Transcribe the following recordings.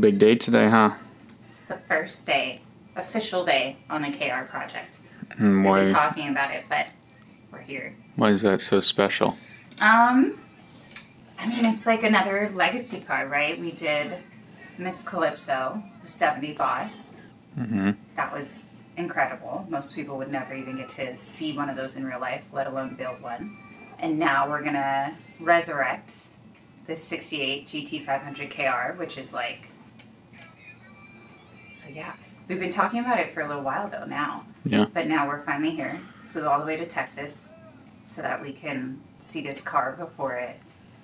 Big day today, huh? It's the first day, official day on the KR project. And We've been talking about it, but we're here. Why is that so special? I mean, it's like another legacy car, right? We did Miss Calypso, the 70 Boss. Mm-hmm. That was incredible. Most people would never even get to see one of those in real life, let alone build one. And now we're gonna resurrect the 68 GT500Kr, which is like, so yeah. We've been talking about it for a little while though now. Yeah. But now we're finally here. Flew all the way to Texas so that we can see this car before it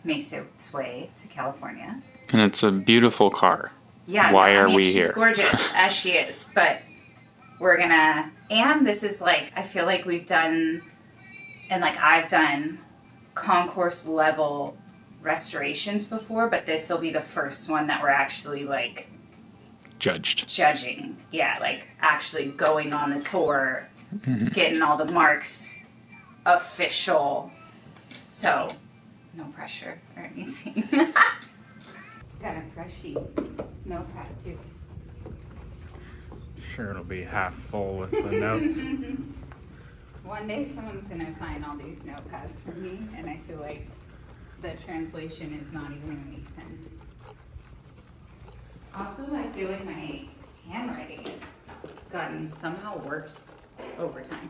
makes its way to California. And it's a beautiful car. Yeah. Why are we she's here? She's gorgeous as she is, but we're gonna, and this is like, I feel like we've done, and like I've done concourse level restorations before, but this will be the first one that we're actually like judging. Yeah, like actually going on the tour, getting all the marks official. So no pressure or anything. Got a freshie notepad too. Sure, it'll be half full with the notes. One day someone's gonna find all these notepads for me, and I feel like the translation is not even gonna make sense. Also, I feel like my handwriting has gotten somehow worse over time.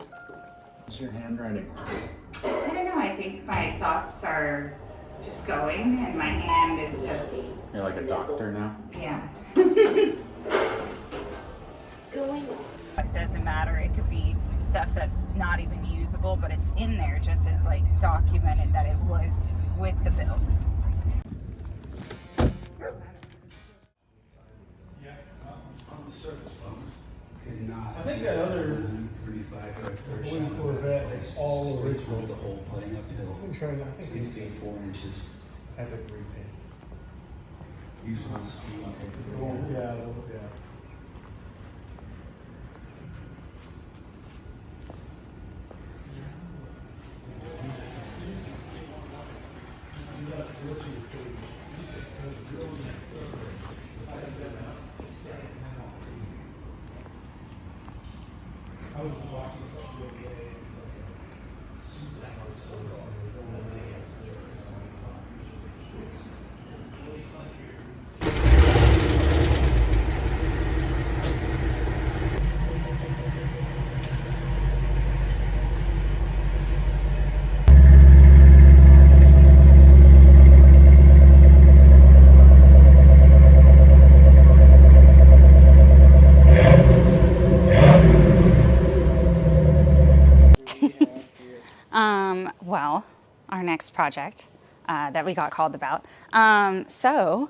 Is your handwriting worse? I don't know, I think my thoughts are just going, and my hand is just... You're like a doctor now? Yeah. It doesn't matter, it could be stuff that's not even usable, but it's in there just as like documented that it was with the build. I think that other 35 Corvette is all original. The whole playing uphill. I'm trying. I think 3 feet 4 inches. I think repaint. Use one speed and take it. Yeah. I was watching something the other day. Well, our next project that we got called about. So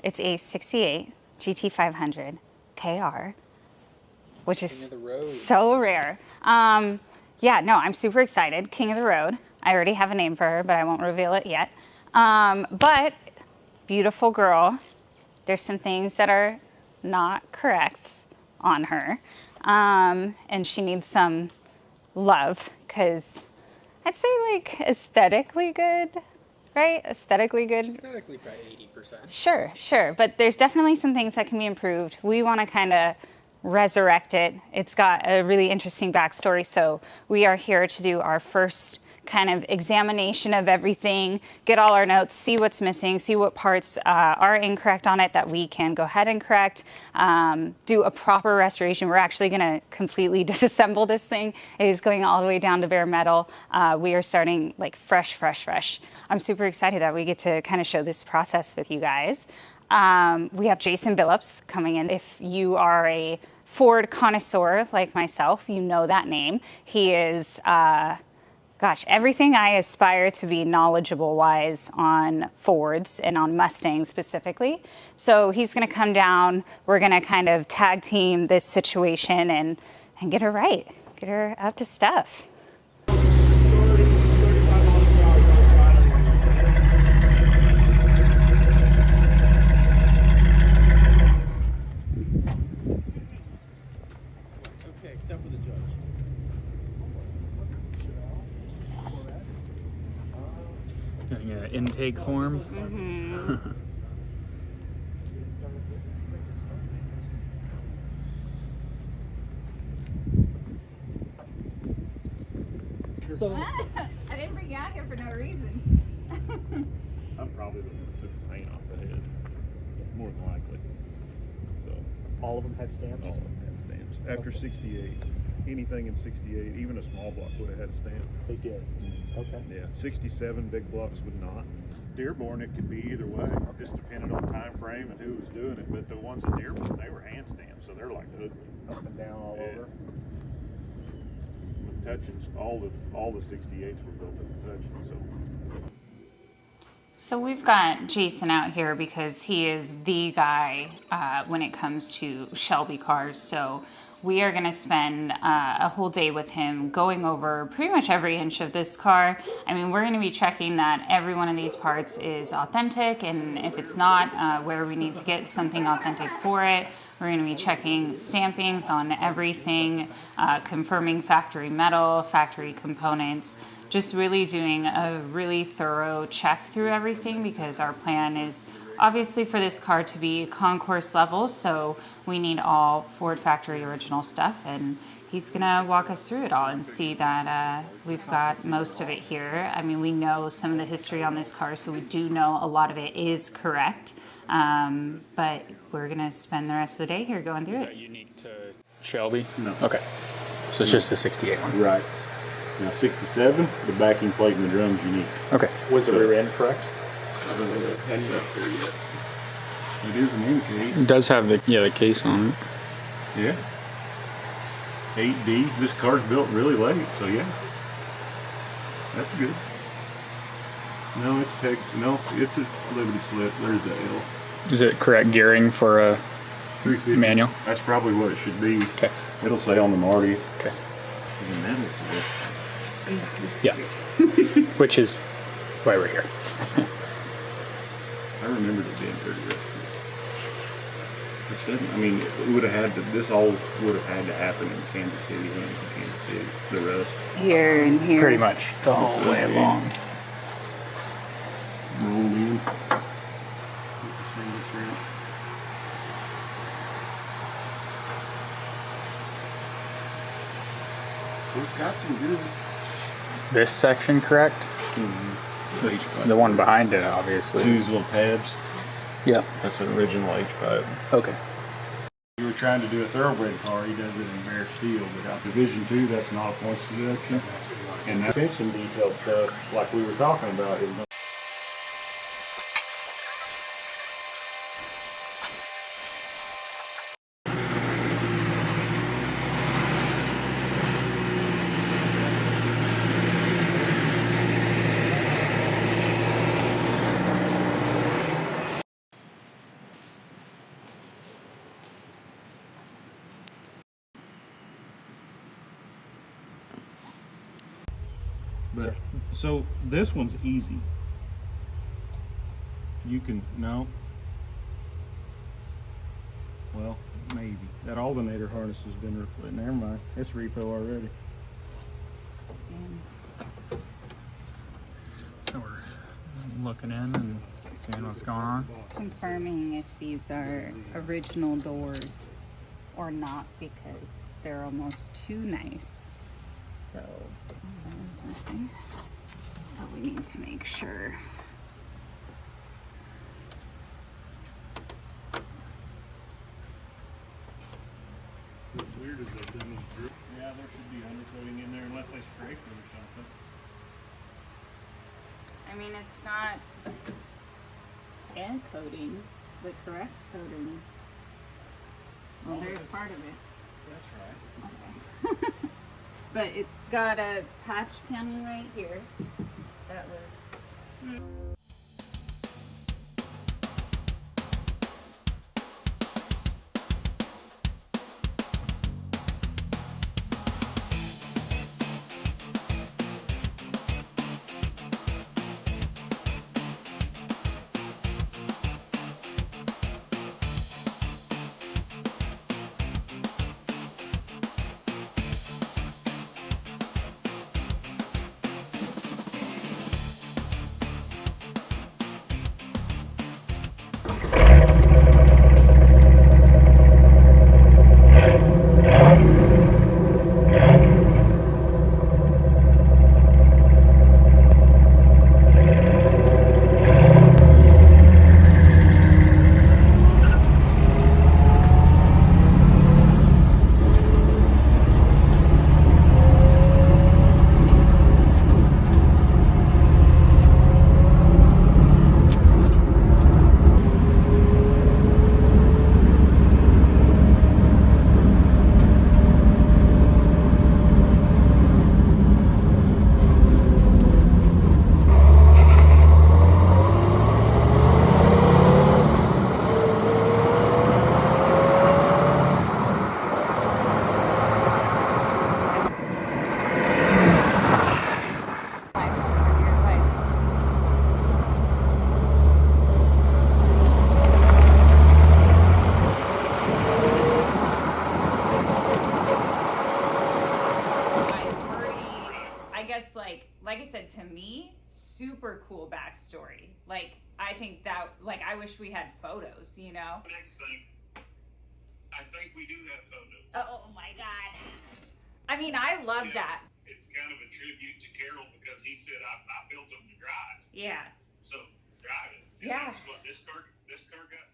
it's a 68 GT500Kr, which is so rare. Yeah, no, I'm super excited. King of the Road. I already have a name for her, but I won't reveal it yet. But beautiful girl. There's some things that are not correct on her. And she needs some love, because I'd say like aesthetically good, right? Aesthetically good. Aesthetically probably 80%. Sure. But there's definitely some things that can be improved. We want to kind of resurrect it. It's got a really interesting backstory. So we are here to do our first kind of examination of everything, get all our notes, see what's missing, see what parts are incorrect on it that we can go ahead and correct, do a proper restoration. We're actually going to completely disassemble this thing. It is going all the way down to bare metal. We are starting like fresh. I'm super excited that we get to kind of show this process with you guys. We have Jason Billups coming in. If you are a Ford connoisseur like myself, you know that name. He is everything I aspire to be knowledgeable-wise on Fords and on Mustangs specifically. So he's going to come down. We're going to kind of tag team this situation and get her right, get her up to stuff. Okay, except for the judge. Getting an intake form. So I didn't bring you out here for no reason. I'm probably the one that took the paint off the head, more than likely. So all of them had stamps? all of them had stamps. After 68, anything in 68, even a small block would have had a stamp. They did. Okay. Yeah, 67 big blocks would not. Dearborn, it could be either way, just depending on time frame and who was doing it. But the ones at Dearborn, they were hand stamped, so they're like ugly. Up and down all Yeah. over. With touchings, all the 68s were built at the touching, so. So we've got Jason out here because he is the guy when it comes to Shelby cars. So we are going to spend a whole day with him going over pretty much every inch of this car. I mean, we're going to be checking that every one of these parts is authentic, and if it's not, where we need to get something authentic for it. We're going to be checking stampings on everything, confirming factory metal, factory components, just really doing a really thorough check through everything, because our plan is obviously for this car to be concourse level, so we need all Ford factory original stuff, and he's gonna walk us through it all and see that we've got most of it here. I mean, we know some of the history on this car, so we do know a lot of it is correct, but we're gonna spend the rest of the day here going through Is it. that unique to Shelby? No. Okay. So it's just the 68 one. Right. Now 67, the backing plate and the drum's unique. Okay. Was the rear end correct? It is an end case. It does have the case on it. Yeah. 8D. This car's built really late, so yeah. That's good. No, it's pegged. No, it's a Liberty slip. There's the L. Is it correct gearing for a 350. manual? That's probably what it should be. Okay. It'll say on the Marty. Okay. See, the metal slip. Yeah. Which is why we're here. I remember it being pretty rusty. Which doesn't, I mean, it would have had to, this all would have had to happen in Kansas City when it was in Kansas City. The rust. Here and here. Pretty much the whole way along. Rolled in. Put the single shrimp. So it's got some good. Is this section correct? This, the one behind it, obviously. These little tabs. Yeah. That's an original H-pipe. Okay. You were trying to do a thoroughbred car, he does it in bare steel, but out Division 2, that's not a points deduction. And that attention detail stuff, like we were talking about, is not. But so this one's easy. You can no. Well, maybe that alternator harness has been replaced. Never mind, it's repo already. So we're looking in and seeing what's going on. Confirming if these are original doors or not, because they're almost too nice. So that one's missing. So we need to make sure. What's weird is they've done these drip. Yeah, there should be undercoating in there unless they scraped it or something. I mean, it's not air coating, the correct coating. Well, there's part of it. That's right. Okay. But it's got a patch panel right here. That was. Like, I think that, like, I wish we had photos, you know? Next thing, I think we do have photos. Oh my God. I mean, I love that. It's kind of a tribute to Carol because he said, I built them to drive. Yeah. So drive it. And Yeah. that's what this car got